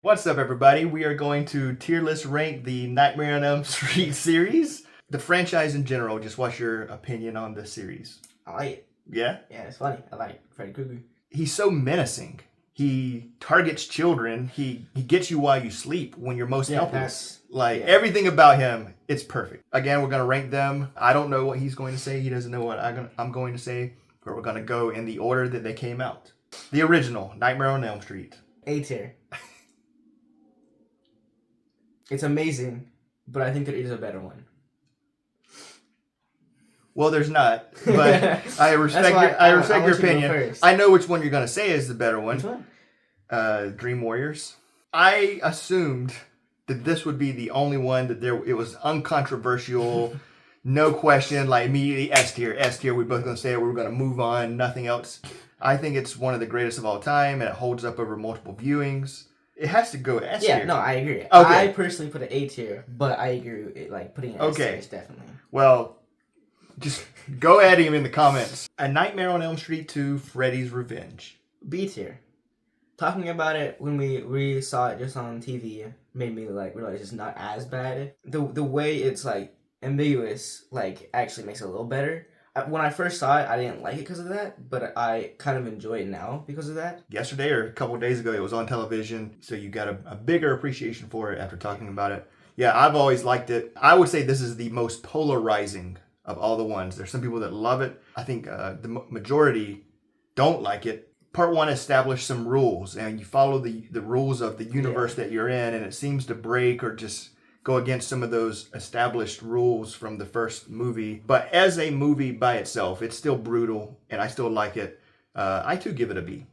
What's up, everybody? We are going to tier list rank the Nightmare on Elm Street series. The franchise in general. Just what's your opinion on the series? I like it. Yeah? Yeah, it's funny. I like Freddy Krueger. He's so menacing. He targets children. He gets you while you sleep when you're most helpless. Everything about him, it's perfect. Again, we're going to rank them. I don't know what he's going to say. He doesn't know what I'm going to say. But we're going to go in the order that they came out. The original, Nightmare on Elm Street. A tier. It's amazing, but I think there is a better one. Well, there's not, but I respect your opinion. I know which one you're going to say is the better one. Which one? Dream Warriors. I assumed that this would be the only one that it was uncontroversial, no question, like immediately S tier. We're both going to say it. We're going to move on, nothing else. I think it's one of the greatest of all time, and it holds up over multiple viewings. It has to go S tier. Yeah, no, I agree. Okay. I personally put an A tier, but I agree with it, putting it S tier is definitely. Well, just go at him in the comments. A Nightmare on Elm Street 2, Freddy's Revenge. B tier. Talking about it when we saw it just on TV made me realize it's not as bad. The way it's ambiguous actually makes it a little better. When I first saw it, I didn't like it because of that, but I kind of enjoy it now because of that. Yesterday or a couple of days ago, it was on television, so you got a bigger appreciation for it after talking about it. Yeah, I've always liked it. I would say this is the most polarizing of all the ones. There's some people that love it. I think the majority don't like it. Part 1 established some rules, and you follow the rules of the universe that you're in, and it seems to break or just go against some of those established rules from the first movie. But as a movie by itself, it's still brutal, and I still like it. I, too, give it a B.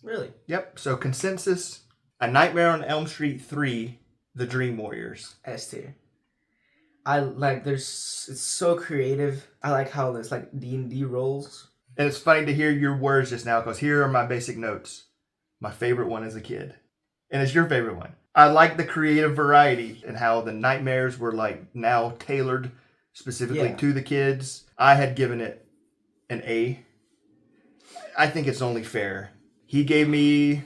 Really? Yep. So consensus, A Nightmare on Elm Street 3, The Dream Warriors. S tier. It's so creative. I like how there's D&D roles. And it's funny to hear your words just now, because here are my basic notes. My favorite one as a kid. And it's your favorite one. I like the creative variety and how the nightmares were now tailored specifically to the kids. I had given it an A. I think it's only fair. He gave me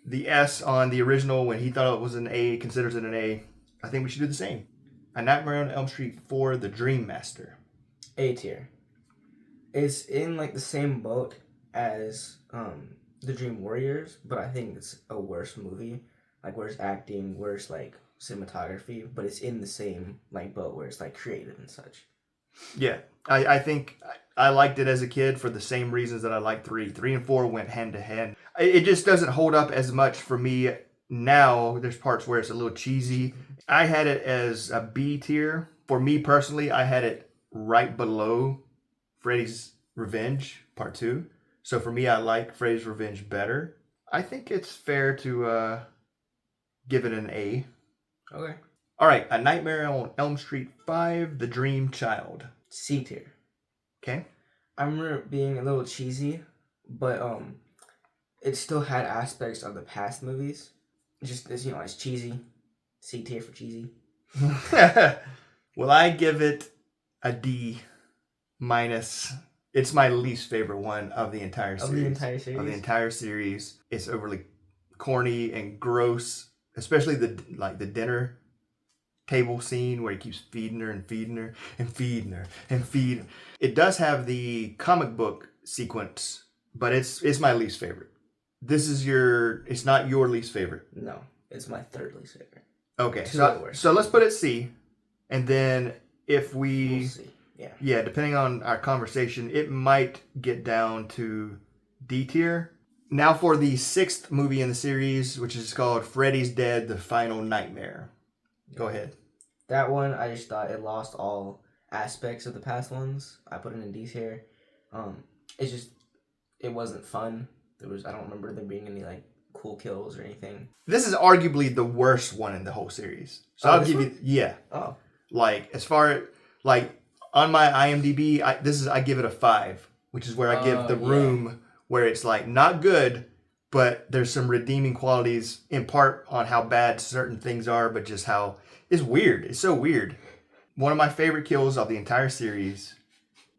the S on the original when he thought it was an A, considers it an A. I think we should do the same. A Nightmare on Elm Street 4, The Dream Master. A tier. It's in the same boat as The Dream Warriors, but I think it's a worse movie. Worse acting, worse cinematography, but it's in the same boat where it's creative and such. Yeah, I think I liked it as a kid for the same reasons that I liked 3. 3 and 4 went hand to hand. It just doesn't hold up as much for me now. There's parts where it's a little cheesy. I had it as a B tier. For me personally, I had it right below Freddy's Revenge Part 2. So for me, I like Freddy's Revenge better. I think it's fair to give it an A. Okay. All right, A Nightmare on Elm Street 5, The Dream Child. C tier. Okay. I remember it being a little cheesy, but it still had aspects of the past movies. It's cheesy. C tier for cheesy. Well, I give it a D minus. It's my least favorite one of the entire series. It's overly corny and gross, especially the dinner table scene where he keeps feeding her and feeding her and feeding her and feeding. It does have the comic book sequence, but it's my least favorite. It's not your least favorite. No, it's my third least favorite. Okay, so let's put it C, and then if we'll see. Yeah, depending on our conversation, it might get down to D tier. Now for the 6th movie in the series, which is called Freddy's Dead, The Final Nightmare. Go ahead. That one, I just thought it lost all aspects of the past ones. I put it in D tier. It wasn't fun. I don't remember there being any cool kills or anything. This is arguably the worst one in the whole series. So I'll give you, yeah. Oh. As far as, on my IMDb, I give it a 5, which is where I give The Room, where it's not good, but there's some redeeming qualities in part on how bad certain things are, but just how it's weird. It's so weird. One of my favorite kills of the entire series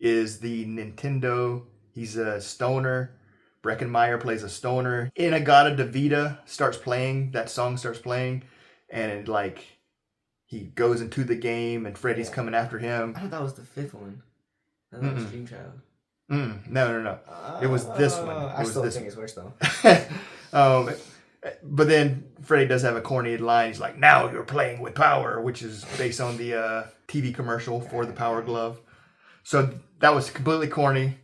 is the Nintendo. He's a stoner, Breckenmeyer plays a stoner. Inagata Devita starts playing. That song starts playing, and it, like, he goes into the game, and Freddy's coming after him. I thought that was the fifth one. I thought it was Dream Child. No. It was this one. I still think it's worse though. But then Freddy does have a corny line. He's like, "Now you're playing with power," which is based on the TV commercial for the Power Glove. So that was completely corny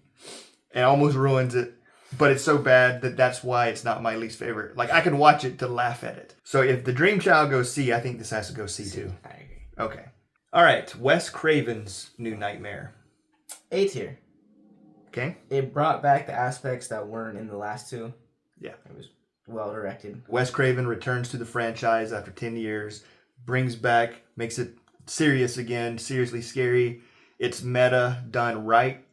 and almost ruins it. But it's so bad that's why it's not my least favorite. Like, I can watch it to laugh at it. So if the Dream Child goes C, I think this has to go C too. I agree. Okay. All right. Wes Craven's New Nightmare. A tier. Okay. It brought back the aspects that weren't in the last two. Yeah. It was well directed. Wes Craven returns to the franchise after 10 years, brings back, makes it serious again, seriously scary. It's meta, done right.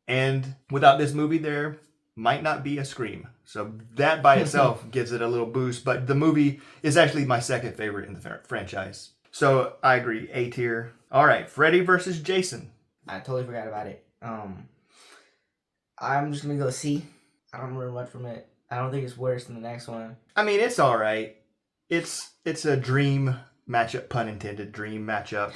And without this movie, there might not be a Scream. So that by itself gives it a little boost. But the movie is actually my second favorite in the franchise. So I agree, A tier. All right, Freddy versus Jason. I totally forgot about it. I'm just gonna go C. I don't remember much from it. I don't think it's worse than the next one. I mean, it's all right. It's a dream matchup, pun intended, dream matchup.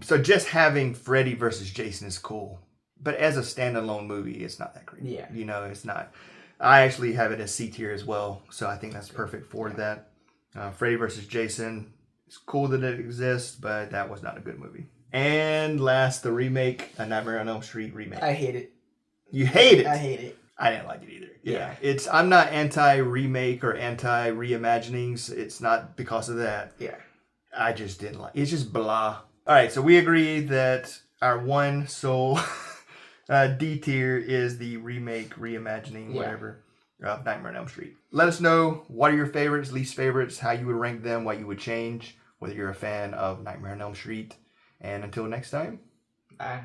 So just having Freddy versus Jason is cool. But as a standalone movie, it's not that great. Yeah. You know, it's not. I actually have it as C tier as well. So I think that's perfect for that. Freddy versus Jason. It's cool that it exists, but that was not a good movie. And last, the remake, A Nightmare on Elm Street remake. I hate it. You hate it? I hate it. I didn't like it either. Yeah. I'm not anti-remake or anti-reimaginings. It's not because of that. Yeah. I just didn't like it. It's just blah. All right, so we agree that our one sole D tier is the remake, reimagining, whatever, of Nightmare on Elm Street. Let us know what are your favorites, least favorites, how you would rank them, what you would change, whether you're a fan of Nightmare on Elm Street. And until next time. Bye.